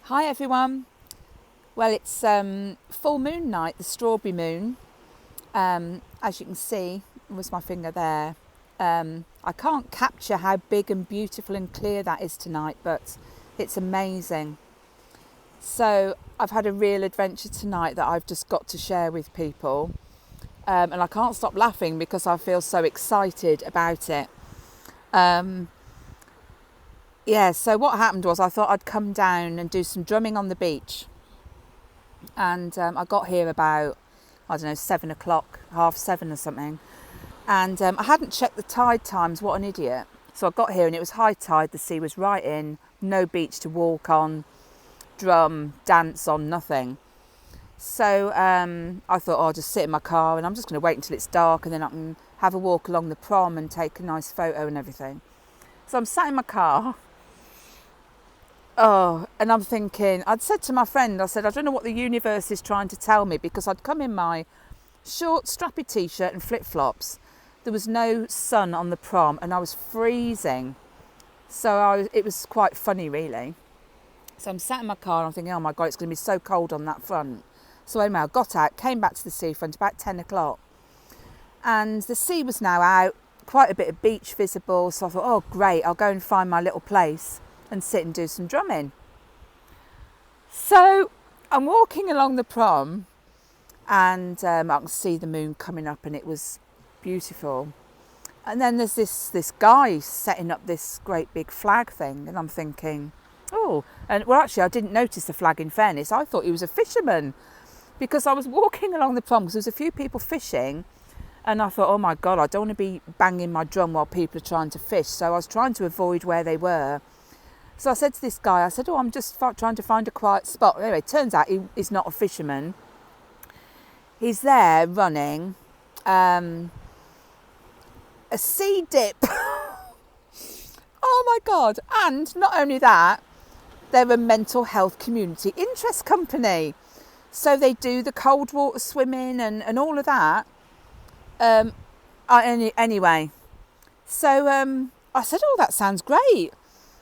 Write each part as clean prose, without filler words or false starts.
Hi everyone. Well, it's full moon night, the strawberry moon. As you can see, was my finger there. I can't capture how big and beautiful and clear that is tonight, but it's amazing. So I've had a real adventure tonight that I've just got to share with people. And I can't stop laughing because I feel so excited about it. So what happened was I thought I'd come down and do some drumming on the beach. And I got here about, 7 o'clock, 6:30 or something. And I hadn't checked the tide times, what an idiot. So I got here and it was high tide, the sea was right in, no beach to walk on, drum, dance on, nothing. So I thought, I'll just sit in my car and I'm just going to wait until it's dark and then I can have a walk along the prom and take a nice photo and everything. So I'm sat in my car. And I'm thinking, I'd said to my friend, I don't know what the universe is trying to tell me, because I'd come in my short strappy t-shirt and flip-flops. There was no sun on the prom and I was freezing. So it was quite funny really. So I'm sat in my car and I'm thinking, oh my God, it's going to be so cold on that front. So anyway, I got out, came back to the seafront about 10 o'clock. And the sea was now out, quite a bit of beach visible. So I thought, oh great, I'll go and find my little place and sit and do some drumming. So I'm walking along the prom and I can see the moon coming up and it was beautiful. And then there's this guy setting up this great big flag thing and I'm thinking, actually I didn't notice the flag, in fairness. I thought he was a fisherman because I was walking along the prom because there was a few people fishing and I thought, oh my God, I don't want to be banging my drum while people are trying to fish. So I was trying to avoid where they were. So I said to this guy, I'm just trying to find a quiet spot. Anyway, it turns out he's not a fisherman. He's there running a sea dip. Oh my God. And not only that, they're a mental health community interest company. So they do the cold water swimming and all of that. Anyway, so I said, that sounds great.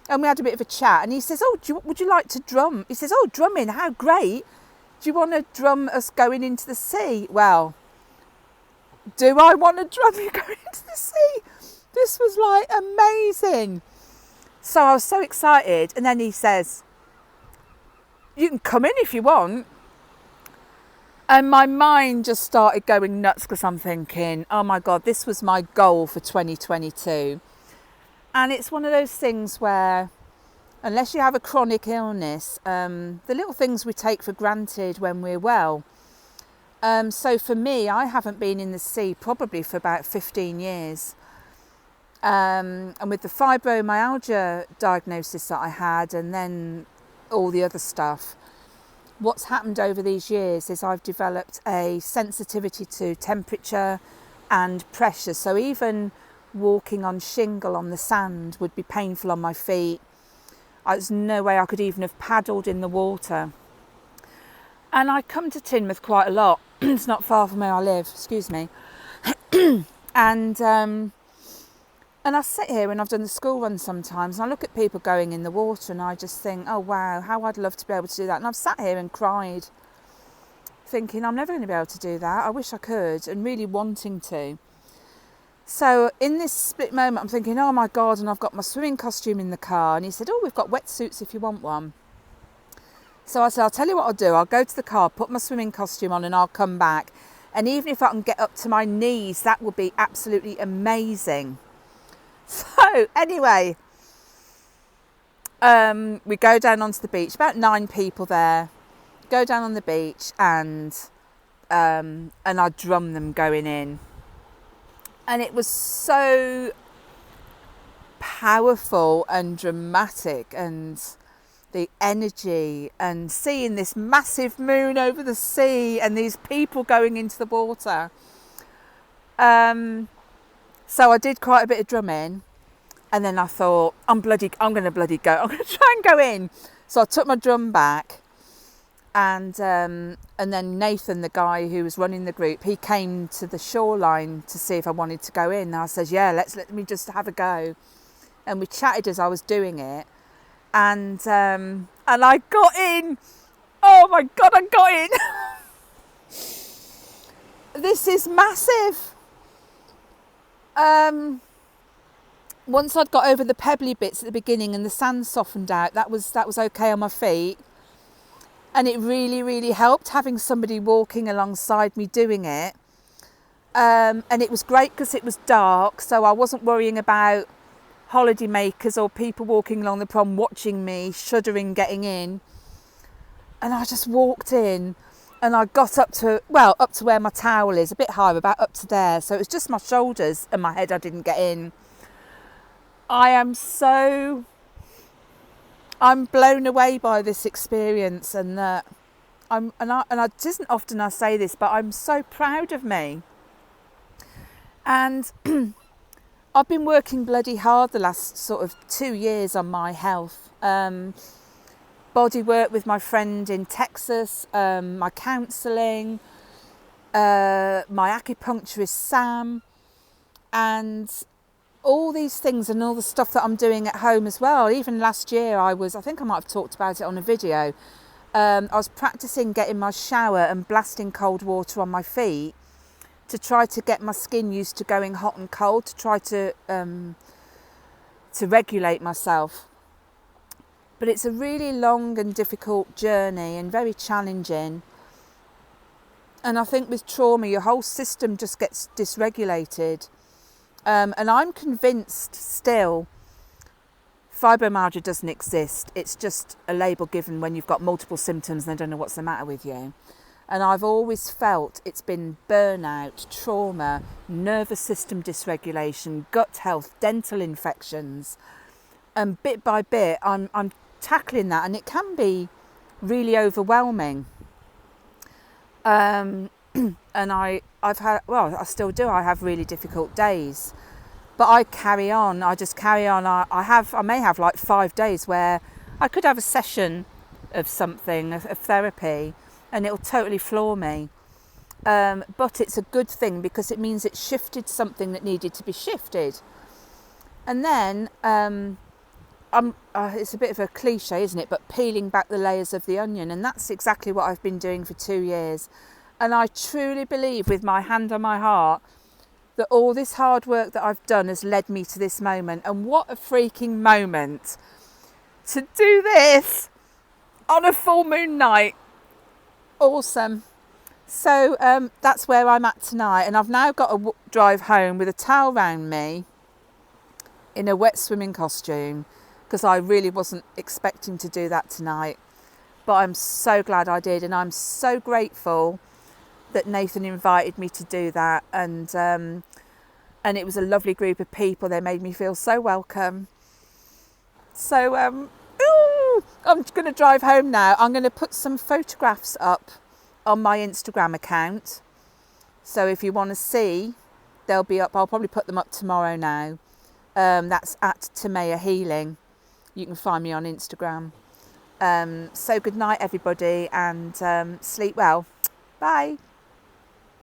And we had a bit of a chat and he says, would you like to drum? He says, drumming, how great. Do you want to drum us going into the sea? Well, do I want to drum you going into the sea? This was like amazing. So I was so excited. And then he says, you can come in if you want. And my mind just started going nuts because I'm thinking, oh my God, this was my goal for 2022. And it's one of those things where, unless you have a chronic illness, the little things we take for granted when we're well. So for me, I haven't been in the sea probably for about 15 years. And with the fibromyalgia diagnosis that I had and then all the other stuff, what's happened over these years is I've developed a sensitivity to temperature and pressure. So even walking on shingle on the sand would be painful on my feet. There's no way I could even have paddled in the water. And I come to Teignmouth quite a lot. It's not far from where I live, excuse me. And I sit here and I've done the school run sometimes and I look at people going in the water and I just think, oh wow, how I'd love to be able to do that. And I've sat here and cried thinking I'm never going to be able to do that. I wish I could, and really wanting to. So in this split moment, I'm thinking, oh my God, and I've got my swimming costume in the car. And he said, we've got wetsuits if you want one. So I said, I'll tell you what I'll do. I'll go to the car, put my swimming costume on and I'll come back. And even if I can get up to my knees, that would be absolutely amazing. So anyway, we go down onto the beach, about 9 people there, go down on the beach and I drum them going in. And it was so powerful and dramatic, and the energy and seeing this massive moon over the sea and these people going into the water. So I did quite a bit of drumming and then I thought, I'm going to go. I'm going to try and go in. So I took my drum back. And then Nathan, the guy who was running the group, he came to the shoreline to see if I wanted to go in. And I said, yeah, let me just have a go. And we chatted as I was doing it. And And I got in. Oh my God, I got in. This is massive. Once I'd got over the pebbly bits at the beginning and the sand softened out, that was okay on my feet. And it really, really helped having somebody walking alongside me doing it. And it was great because it was dark, so I wasn't worrying about holiday makers or people walking along the prom watching me, shuddering getting in. And I just walked in and I got up to where my towel is, a bit higher, about up to there. So it was just my shoulders and my head I didn't get in. I'm blown away by this experience, and it isn't often I say this, but I'm so proud of me. And I've been working bloody hard the last sort of 2 years on my health. Body work with my friend in Texas, my counselling, my acupuncturist Sam, and all these things and all the stuff that I'm doing at home as well. Even last year I think I might have talked about it on a video. I was practicing getting my shower and blasting cold water on my feet to try to get my skin used to going hot and cold, to try to regulate myself. But it's a really long and difficult journey and very challenging. And I think with trauma, your whole system just gets dysregulated. And I'm convinced still fibromyalgia doesn't exist. It's just a label given when you've got multiple symptoms and they don't know what's the matter with you. And I've always felt it's been burnout, trauma, nervous system dysregulation, gut health, dental infections. And bit by bit, I'm tackling that, and it can be really overwhelming. And I still do. I have really difficult days, but I carry on. I just carry on. I may have like 5 days where I could have a session of something, of therapy, and it'll totally floor me. But it's a good thing because it means it shifted something that needed to be shifted. And then it's a bit of a cliche, isn't it? But peeling back the layers of the onion, and that's exactly what I've been doing for 2 years. And I truly believe, with my hand on my heart, that all this hard work that I've done has led me to this moment. And what a freaking moment to do this on a full moon night. Awesome. So that's where I'm at tonight. And I've now got to drive home with a towel round me in a wet swimming costume, because I really wasn't expecting to do that tonight. But I'm so glad I did. And I'm so grateful that Nathan invited me to do that, and it was a lovely group of people. They made me feel so welcome. So I'm going to drive home now. I'm going to put some photographs up on my Instagram account, so if you want to see, they'll be up. I'll probably put them up tomorrow now. That's at Teignmouth Healing. You can find me on Instagram. So good night everybody, and sleep well. Bye.